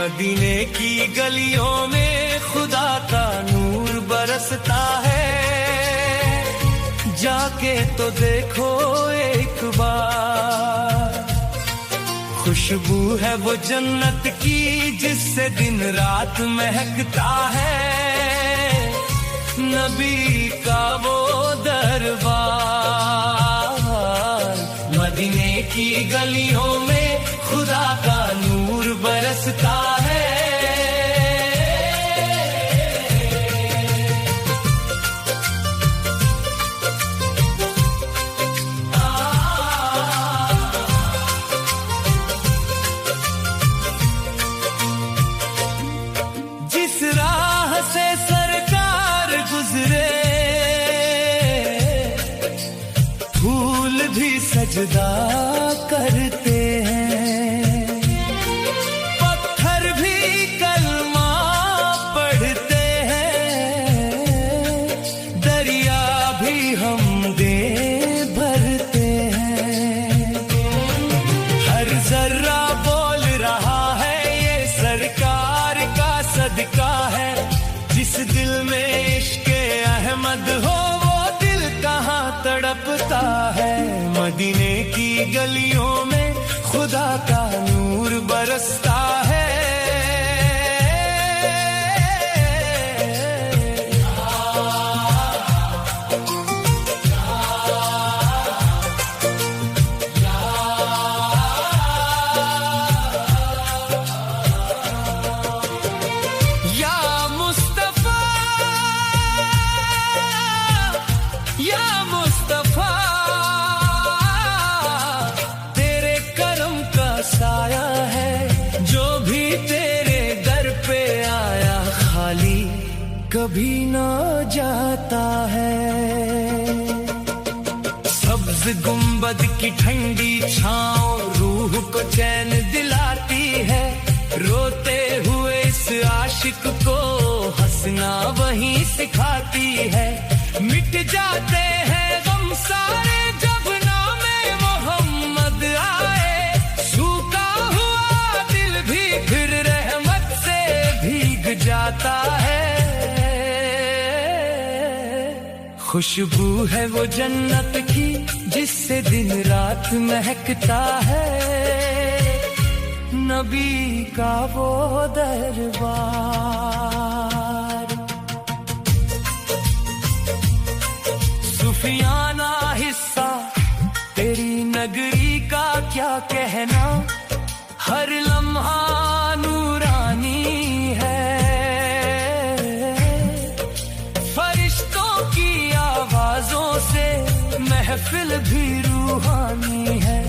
मदीने की गलियों में खुदा का नूर बरसता है, जाके तो देखो एक बार। खुशबू है वो जन्नत की जिससे दिन रात महकता है, नबी का वो दरबार। मदीने की गलियों में खुदा का नूर बरसता है। जिस राह से सरकार गुजरे, फूल भी सजदा करते हैं, पत्थर भी कलमा पढ़ते हैं, दरिया भी हमदे भरते हैं। हर जर्रा बोल रहा है ये सरकार का सदका है। जिस दिल में इश्क़े अहमद हो वो दिल कहाँ तड़पता है। मदीने की गलियों में खुदा का नूर बरसता है। कभी न जाता है। सब्ज गुंबद की ठंडी छाँव रूह को चैन दिलाती है। रोते हुए इस आशिक को हंसना वहीं सिखाती है। मिट जाते हैं गम सारे जब नामे मोहम्मद आए। सूखा हुआ दिल भी फिर रहमत से भीग जाता है। खुशबू है वो जन्नत की जिससे दिन रात महकता है, नबी का वो दरबार। सुफियाना हिस्सा तेरी नगरी का क्या कहना, हर लम्हा नूरानी है। आवाज़ों से महफिल भी रूहानी है।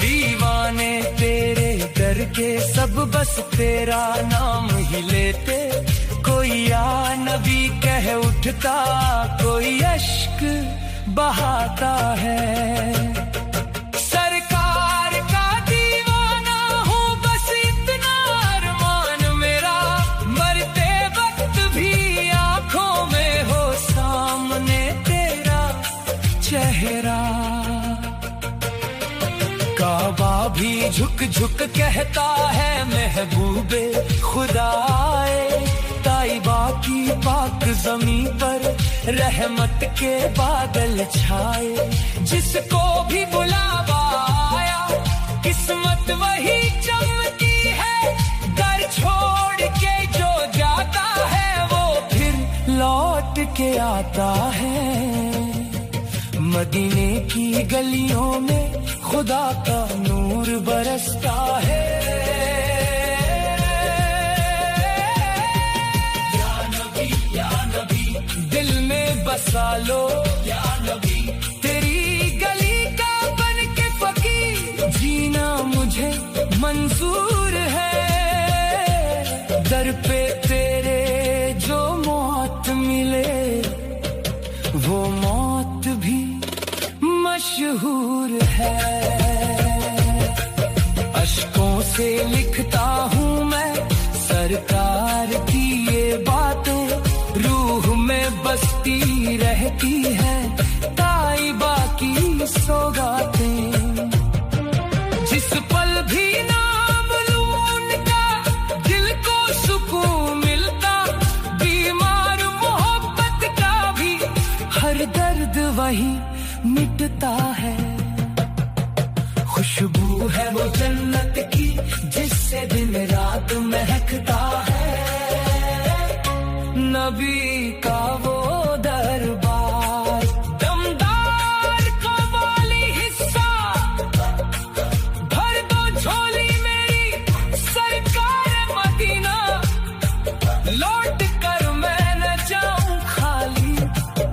दीवाने तेरे दर के सब बस तेरा नाम ही लेते। कोई या नबी कह उठता, कोई अश्क बहाता है। सरकार का दीवाना हूँ बस इतना अरमान मेरा, मरते वक्त भी आंखों में हो सामने तेरा चेहरा। काबा भी झुक झुक कहता है महबूबे खुदाए। ताइबा की पाक जमीन पर रहमत के बादल छाए। जिसको भी बुलावा आया किस्मत वही चमकी है। घर छोड़ के जो जाता है वो फिर लौट के आता है। मदीने की गलियों में खुदा का नूर बरसता है। या नबी दिल में बसा लो या नबी। तेरी गली का बन के फकीर जीना मुझे मंजूर है। दर पे तेरे जो मौत मिले वो मौत भी मशहूर है। अश्कों से लिखता हूँ मैं सरकार की ये बातें। रूह में बसती रहती है ताइबा की सौगातें। जिस पल भी नाम लूं ही मिटता है। खुशबू है वो जन्नत की जिससे दिन रात महकता है। नबी का वो दरबार दमदार कवाली हिस्सा, भर दो झोली मेरी सरकार मदीना, लौट कर मैं न जाऊं खाली।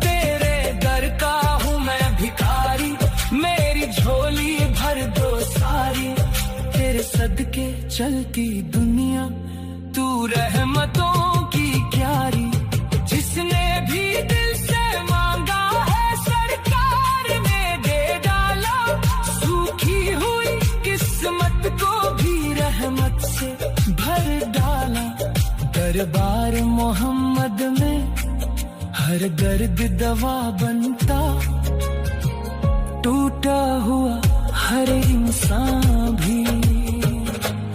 तेरे दर का हूँ मैं भिखारी, मेरी झोली भर दो सारी। तेरे सदके चलती दुनिया, तू रहमतों की क्यारी। जिसने भी दिल से मांगा है सरकार ने दे डाला, सूखी हुई किस्मत को भी रहमत से भर डाला। दरबार मोहम्मद में हर दर्द दवा बनता, टूटा हुआ हर इंसान भी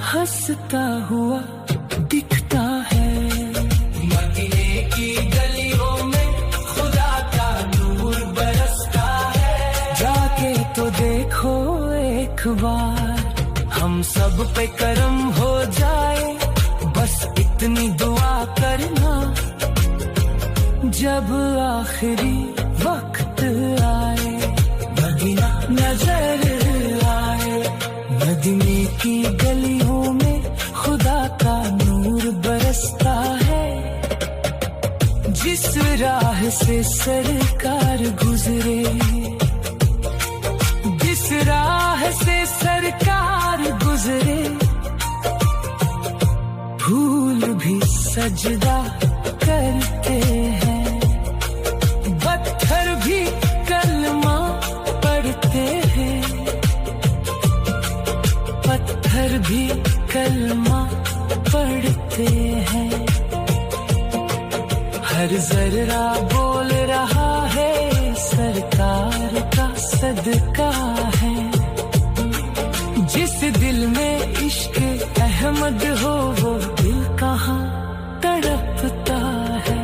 हंसता हुआ दिखता है। मदीने की गलियों में खुदा का नूर बरसता है। जाके तो देखो एक बार, हम सब पे करम हो जाए, बस इतनी दुआ करना। जब आखिरी वक्त आए, मदीना नजर आए। मदीने की गलियों में खुदा का नूर बरसता है। जिस राह से सरकार गुजरे, जिस राह से सरकार गुजरे, फूल भी सजदा करते हैं, पत्थर भी कलमा पढ़ते हैं, पत्थर भी कलमा पढ़ते हैं। हर जर्रा बोल रहा है सरकार का सदका है। जिस दिल में इश्क अहमद हो वो दिल कहाँ तड़पता है।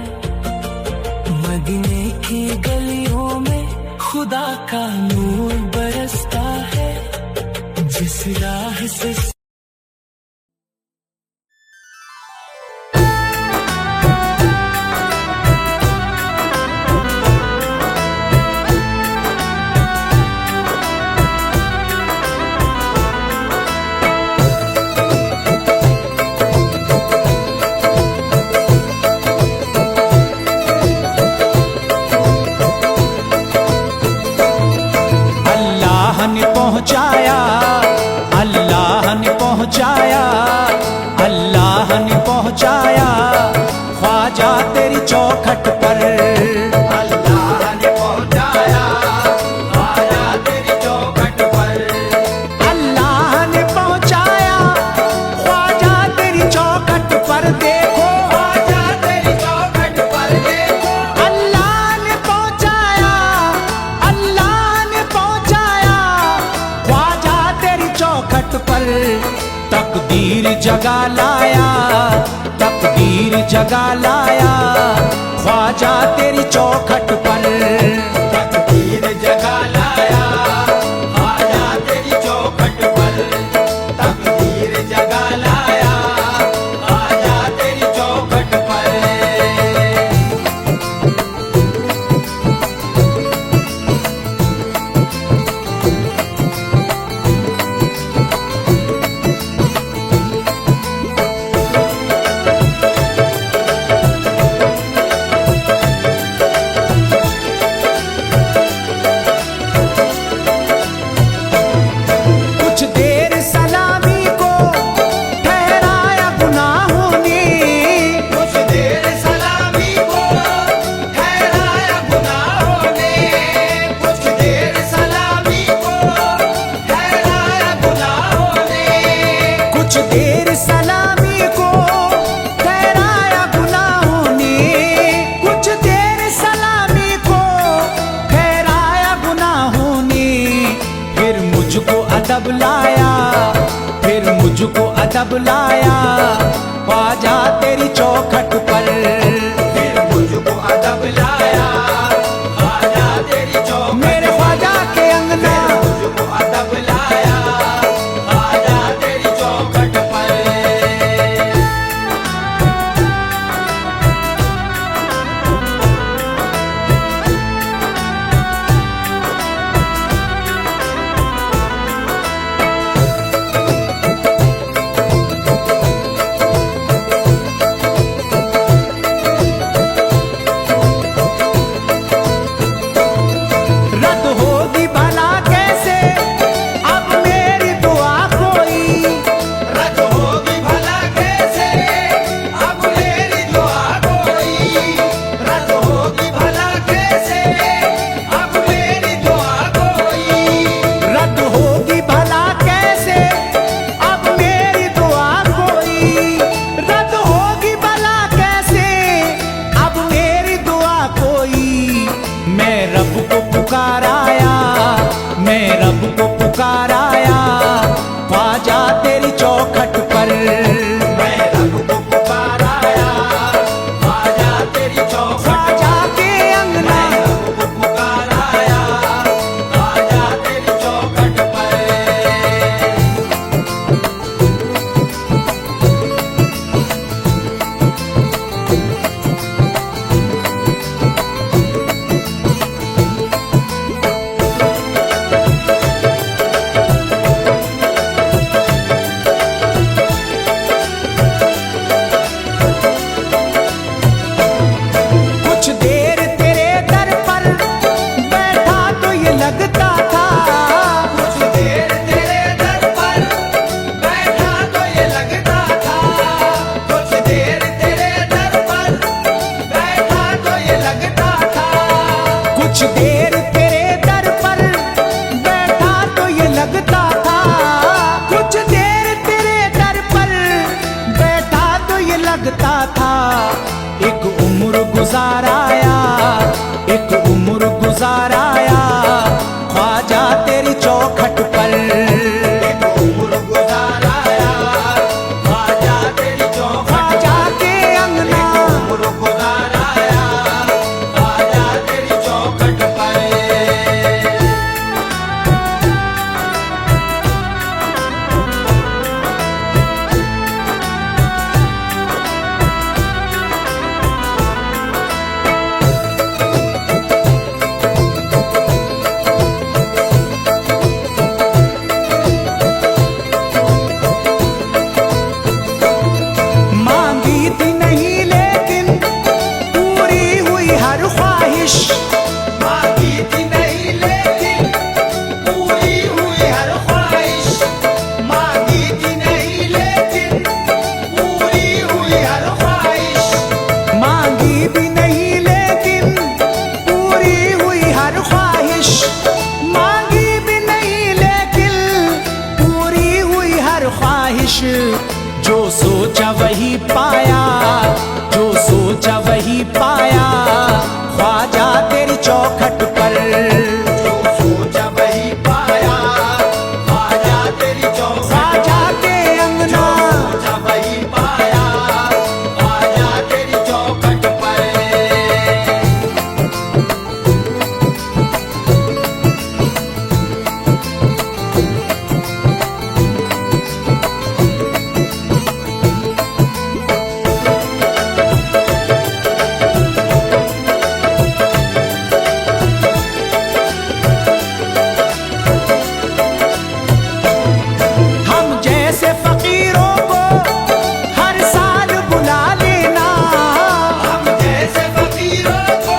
मदीने की गलियों में खुदा का नूर बरसता है। जिस राह से पहुंचाया, अल्लाह ने पहुंचाया, अल्लाह ने पहुंचाया ख्वाजा तेरी चौखट पर। अल्लाह ने पहुंचाया ख्वाजा तेरी चौखट पर। अल्लाह ने पहुंचाया ख्वाजा तेरी चौखट पर। देखो ख्वाजा तेरी चौखट पर देखो। अल्लाह ने पहुंचाया, अल्लाह ने पहुंचाया ख्वाजा तेरी चौखट पर। तकदीर जगा लाया, तकदीर जगा लाया ख्वाजा तेरी चौखट पर। तकदीर जगा लाया ख्वाजा तेरी चौखट पर। तकदीर जगा लाया ख्वाजा तेरी चौखट पर। अदब लाया, फिर मुझको अदब लाया ख्वाजा तेरी चौखट पर। फिर मुझको अदब लाया ख्वाजा तेरी चौखट लगता था। एक उम्र गुजाराया, एक उम्र गुजाराया, ख्वाजा तेरी चौखट पर। एक उम्र गुजाराया, ख्वाजा तेरी चौखट, ख्वाजा के अंगना, उम्र गुजाराया, ख्वाजा तेरी चौखट पर। मांगी थी नहीं लेकिन पूरी हुई हर ख्वाहिश। मांगी थी नहीं लेकिन पूरी हुई हर ख्वाहिश। मांगी थी नहीं लेकिन पूरी हुई हर ख्वाहिश। मांगी भी नहीं लेकिन पूरी हुई हर ख्वाहिश। मांगी भी नहीं लेकिन पूरी हुई हर ख्वाहिश। जो सोचा वही पाया, जो सोचा वही पाया, ख्वाजा तेरी चौखट पर। जो सोचा वही पाया, ख्वाजा तेरी चौखट, ख्वाजा के अंगना, सोचा वही पाया, ख्वाजा तेरी चौखट पर। हम जैसे फकीरों को हर साल बुला लेना। हम जैसे फकीरों को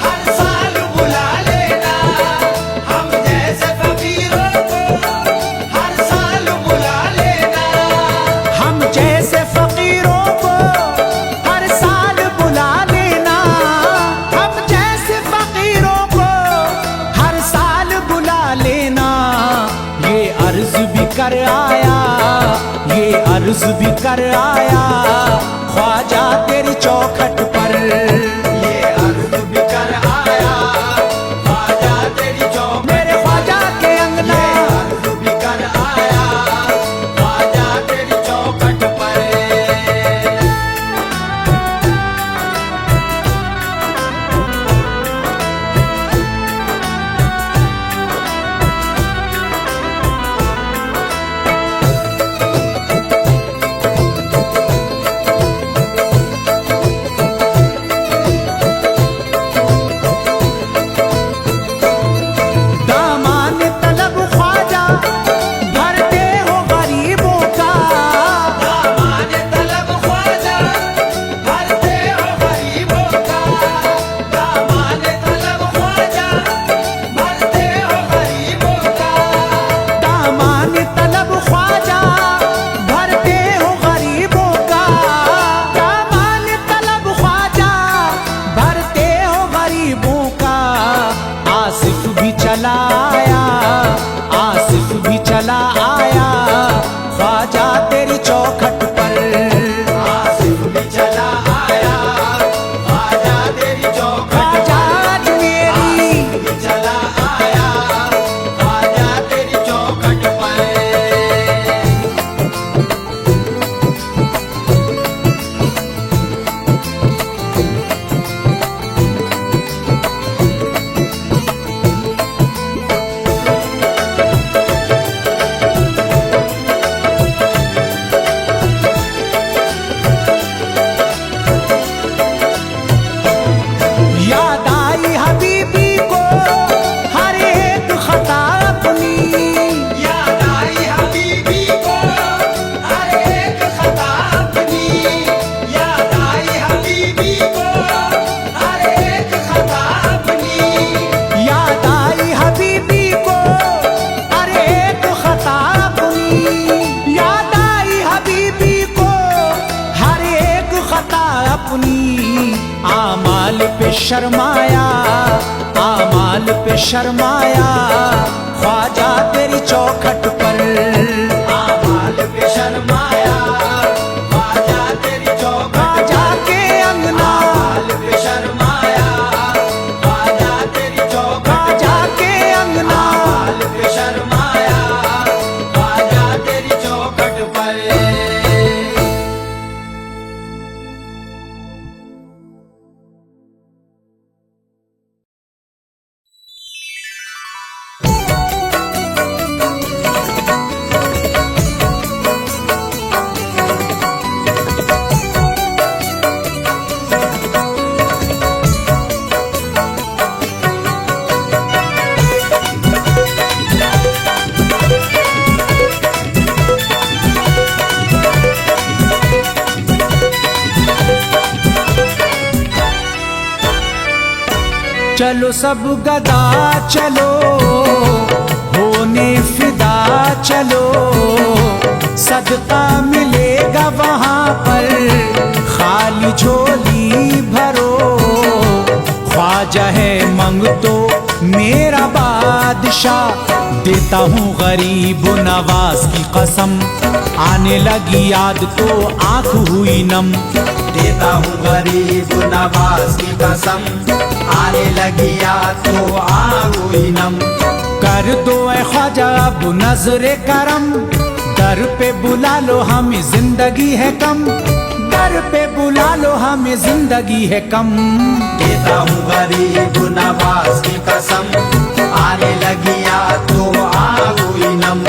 हर साल बुला लेना। हम जैसे फकीरों को हर साल बुला लेना। हम जैसे फकीरों को हर साल बुला लेना। हम जैसे फकीरों को हर साल बुला लेना। ये अर्ज भी कर आया, ये अर्ज भी कर आया, ख्वाजा तेरी चौखट पर। ये अर्ज भी कर आया, ख्वाजा तेरी चौखट, मेरे ख्वाजा के अंगना, अर्ज भी कर आया, ख्वाजा तेरी चौखट पर। दामान तलब ख्वाजा भरते हो गरीबों का। दामान तलब ख्वाजा भरते हो गरीबों का। दामान तलब ख्वाजा भरते हो गरीबों का। दामान तलब ख्वाजा भरते हो गरीबों का। दामान तलब ख्वाजा भरते हो गरीबों का। आसिफ भी चला आया, आसिफ भी चला आया, ख्वाजा तेरी चौखट पर। आसिफ भी चला आया, ख्वाजा तेरी चौखट, ख्वाजा आज मेरी, भी चला आया, ख्वाजा तेरी चौखट पर। याद आई हबीबी को हर एक खता अपनी। याद आई हबीबी को हर एक खता अपनी। याद आई हबीबी को हर एक खता अपनी। याद आई हबीबी को हर एक खता अपनी। याद आई हबीबी को हर एक खता अपनी। आमाल पे शर्माया, आमाल पे शर्माया, ख्वाजा तेरी चौखट पर। आमाल पे शर्माया, ख्वाजा तेरी चौखट चलो सब गदा चलो, होने फिदा चलो, सदका मिलेगा वहां पर, खाली झोली भरो। ख्वाजा है मंग तो मेरा बादशाह, देता हूँ गरीब नवाज की कसम। आने लगी याद तो आंख हुई नम, देता हूँ गरीब नवाज की कसम। आने लगी याद तो आंख हुई नम। कर दो ऐ ख्वाजा अब नजरे करम, दर पे बुला लो हमें जिंदगी है कम, दर पे बुला लो हमें जिंदगी है कम। देता हूँ गरीब नवाज की कसम। आने लगी याद तो आंख हुई नम।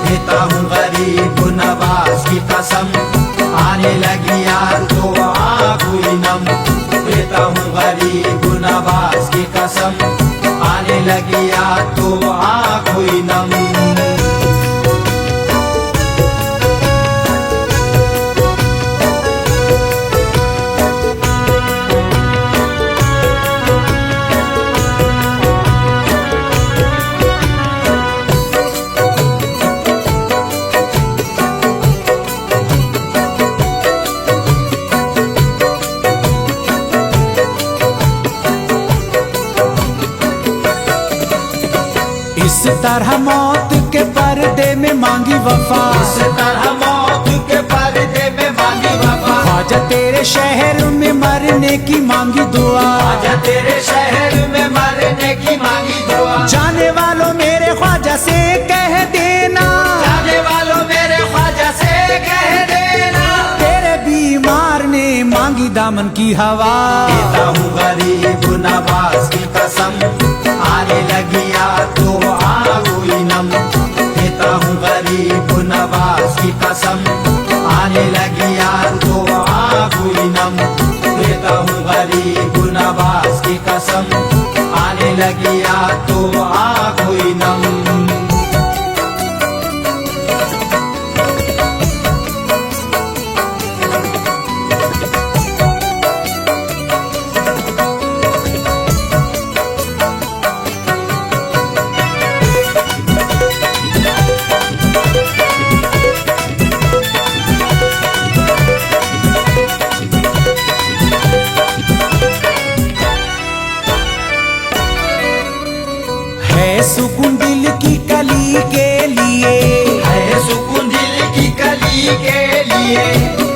देता हूँ गरीब नवाज की कसम। आने लगी याद तो आंख हुई नम। देता हूँ गरीब नवाज की कसम। आने लगी याद तो आंख हुई नम। इस तरह मौत के पर्दे में मांगी वफा, इस तरह मौत के पर्दे में मांगी वफा। ख्वाजा तेरे शहर में मरने की मांगी दुआ, ख्वाजा तेरे शहर में मरने की मांगी दुआ। जाने वालों मेरे ख्वाजा से कह देना, जाने वालों मेरे ख्वाजा से कह देना, तेरे बीमार ने मांगी दामन की हवा। देता हूँ गरीब नवाज की कसम। आने लगी याद तो आंख हुई नम। देता हूँ गरीब नवाज की कसम। आने लगी याद तो आंख हुई नम। देता हूँ गरीब नवाज की कसम। आने लगी याद तो आंख हुई नम। है सुकून दिल की कली के लिए, है सुकून दिल की कली के लिए।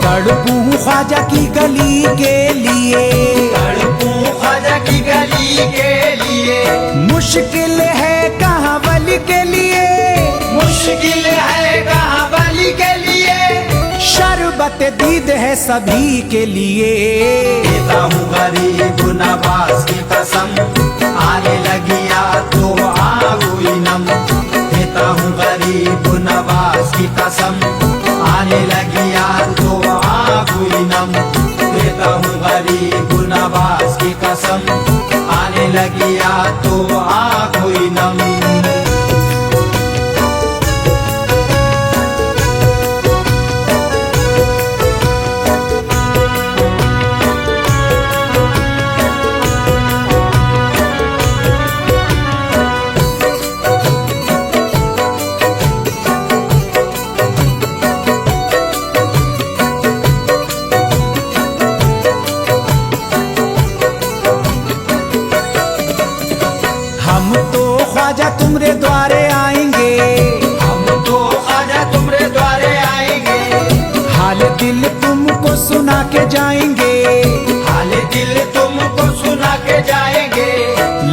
तड़पूं ख्वाजा की गली के लिए, तड़पूं ख्वाजा की गली के लिए। मुश्किल है कहाँ वली के लिए, मुश्किल है कहाँ वली के लिए। शरबत दीद है सभी के लिए। देता हूँ गरीब नवाज की कसम। आने लगी याद तो आंख हुई नम। देता हूँ गरीब नवाज की कसम। आने लगी याद तो आंख हुई नम। देता हूँ गरीब नवाज की कसम। आने लगी याद तो आंख हुई नम। हम तो ख्वाजा तुम्हारे द्वारे आएंगे, हम तो ख्वाजा तुम्हारे द्वारे आएंगे। हाल दिल तुमको सुना के जाएंगे, हाल दिल तुमको सुना के जाएंगे।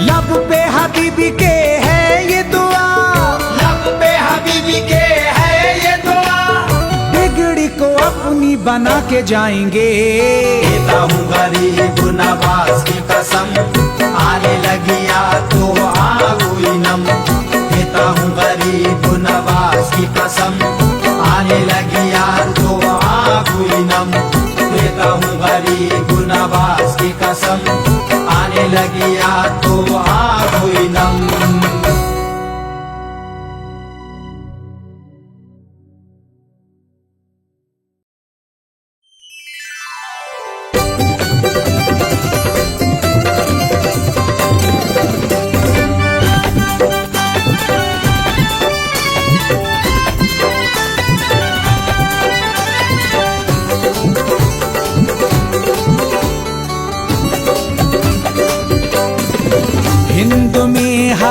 लब पे हबीबी के है ये दुआ, लब पे हबीबी के है ये दुआ। बिगड़ी को अपनी बना के जाएंगे। देता हूँ गरीब नवाज की कसम। आने लगी याद तो आंख हुई नम। देता हूँ गरीब नवाज की कसम। आने लगी याद तो आंख हुई नम। देता हूँ गरीब नवाज की कसम। आने लगी याद तो आंख हुई नम।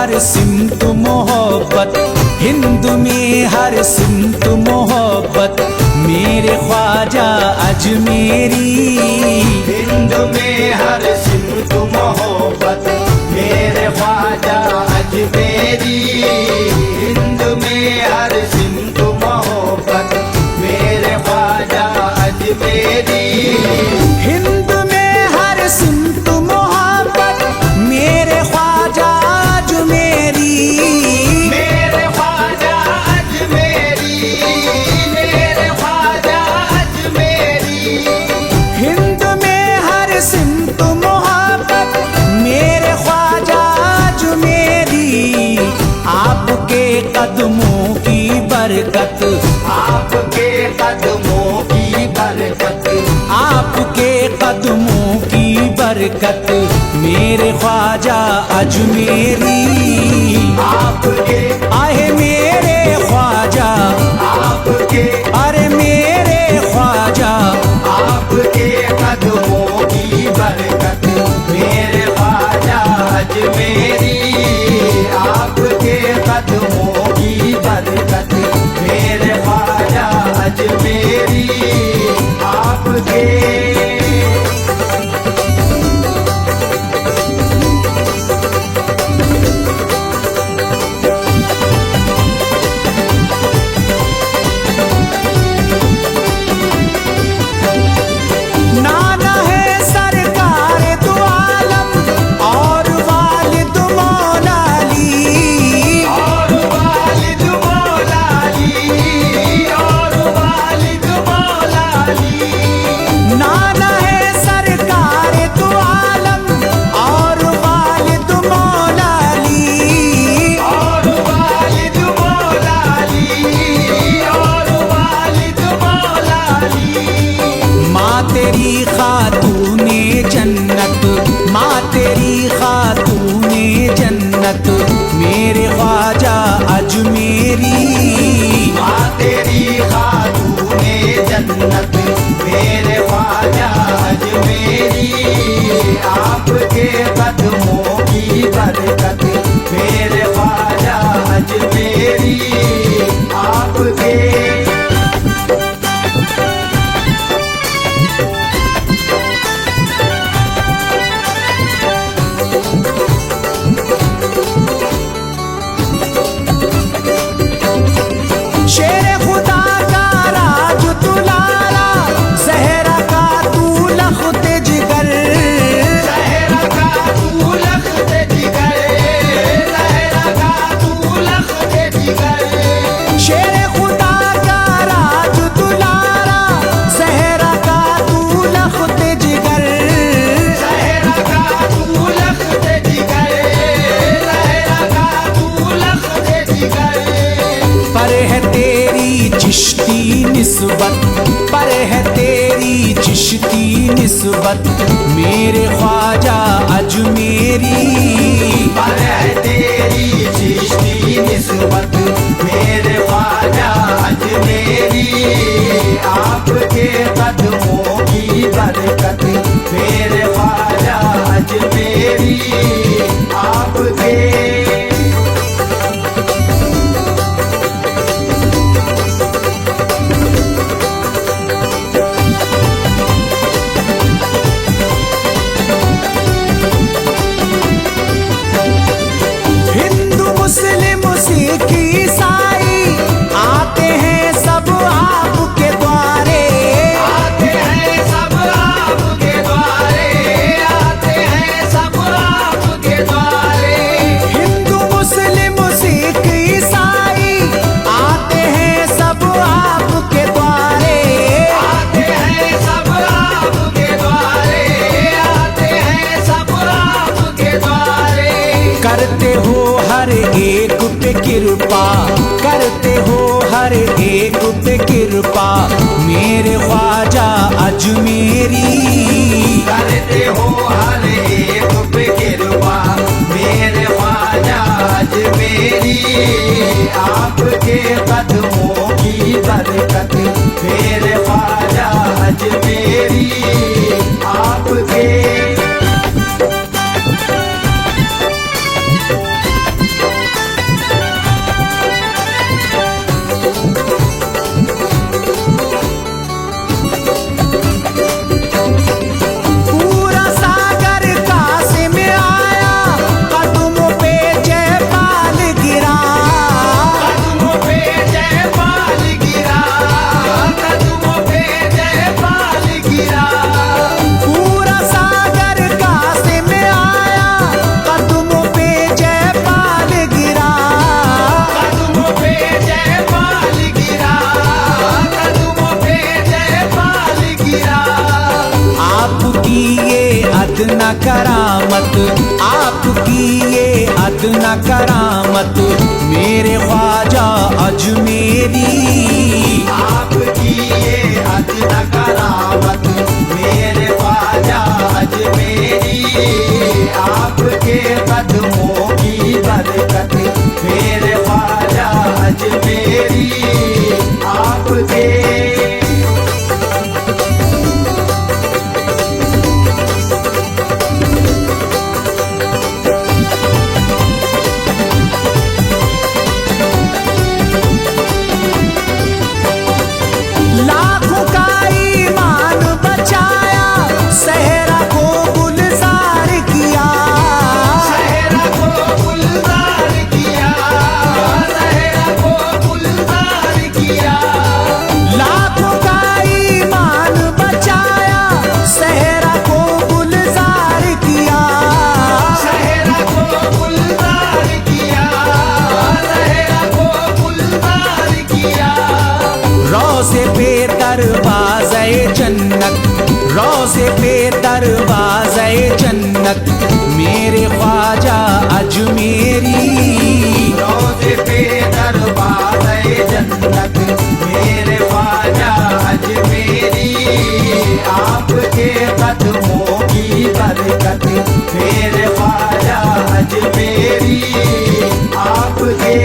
हर सिमत मोहब्बत, हिंद में हर सिमत मोहब्बत, मेरे ख्वाजा अजमेरी। हिंद में हर सिमत मोहब्बत, मेरे ख्वाजा अजमेरी। हिंद में हर सिमत मोहब्बत, मेरे ख्वाजा अजमेरी। हिंद में हर सिमत मोहब्बत, मेरे ख्वाजा अजमेरी। मेरे ख्वाजा अजमेरी, मेरे ख्वाजा अजमेरी। हिंद में हर सिमत मोहब्बत, मेरे ख्वाजा अजमेरी। आपके कदमों की बरकत, आपके कदमों की बरकत, आपके कदमों की बरकत, मेरे ख्वाजा अजमेरी। आपके आहे मेरे ख्वाजा, आपके अरे मेरे ख्वाजा, आपके कदमों की बरकत, मेरे ख्वाजा अजमेरी। आपके कदमों की बरकत, मेरे ख्वाजा अजमेरी। आपके नाना है सरकार दो आलम और वालिद मौला अली। और वालिद मौला अली, और वालिद मौला अली। नाना है सरकार दो आलम और वालिद मौला अली। और वालिद मौला अली, और वालिद मौला अली। माँ तेरी खातूने जन्नत, माँ तेरी खातूने जन्नत, मेरे ख्वाजा अजमेरी। माँ तेरी खातूने जन्नत, मेरे ख्वाजा अजमेरी। आपके कदमों की बरकत, मेरे ख्वाजा अजमेरी। आपके शेर खुदा का राज दुलारा, सहरा का तू लख्त जिगर। सहरा का तू लख्त जिगर, सहरा का तू लख्त जिगर। शेर खुदा का राज दुलारा, सहरा का तू लख्त जिगर। सहरा का तू लख्त जिगर, सहरा का तू लख्त जिगर। पर है तेरी चिश्ती निस्बत, पर है तेरी चिश्ती निस्बत, मेरे ख्वाजा अजमेरी। पर है तेरी चिश्ती निस्बत, मेरे ख्वाजा अजमेरी। आपके कदमों की बरकत, मेरे ख्वाजा अजमेरी। आपके हिंदू मुस्लिम सिख ईसाई आते हैं सब आपके द्वारे। आते हैं सब आपके द्वारे, आते हैं सब आपके द्वारे। हिंदू मुस्लिम सिख ईसाई आते हैं सब आपके द्वारे। आते हैं सब आपके द्वारे, आते हैं सब आपके द्वारे। करते हो हर एक पे कृपा, करते हो हर एक पे कृपा, मेरे ख्वाजा अजमेरी। करते हो हर एक पे कृपा, मेरे ख्वाजा अजमेरी। आपके कदमों की बरकत, मेरे ख्वाजा अजमेरी। आपके अदना करामत, आपकी ये अदना करामत मेरे ख्वाजा अजमेरी। आपकी ये अदना करामत मेरे ख्वाजा अजमेरी। आपके कदमों की बरकत मेरे ख्वाजा अजमेरी। आपके लाखों का ईमान बचाया, सहरा को गुलजार किया। सहरा को गुलजार किया, सहरा को गुलजार किया। लाखों का ईमान बचाया, सहरा को गुलजार किया। सहरा को गुलजार किया, सहरा को गुलजार किया। रोज़े पे दरवाज़े जन्नत, रोज़े पे दरवाज़े जन्नत मेरे ख्वाजा अजमेरी। रोज़े पे दरवाज़े जन्नत मेरे ख्वाजा अजमेरी। आपके कदमों की बरकत मेरे ख्वाजा अजमेरी। आपके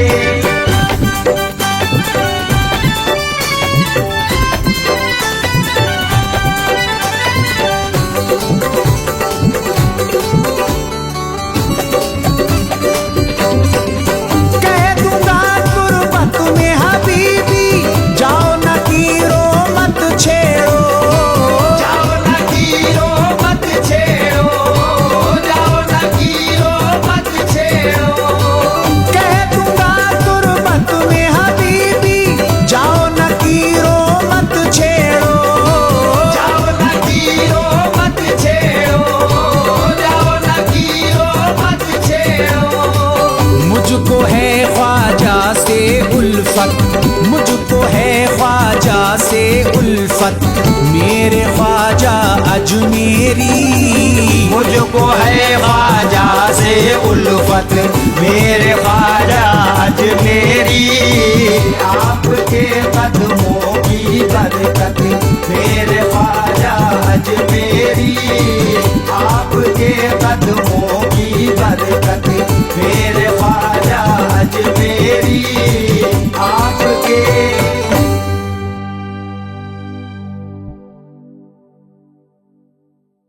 कह दूंगा गुरबत में हबीबी, जाओ न कीरो मत छेड़ो। जाओ न कीरो मत छेड़ो, जाओ न कीरो मत छेड़ो। कह दूंगा गुरबत में हबीबी, जाओ न कीरो मत छेड़ो। जाओ न कीरो मत छेड़ो, जाओ न कीरो मत छेड़ो। मुझको है ख्वाजा से उल्फत, मुझको है ख्वाजा से उल्फत मेरे ख्वाजा अजमेरी। मुझको है ख्वाजा से उल्फत मेरे ख्वाजा अजमेरी। आपके कदमों की बरकत मेरे ख्वाजा अजमेरी। आपके कदमों की बरकत मेरे ख्वाजा अजमेरी।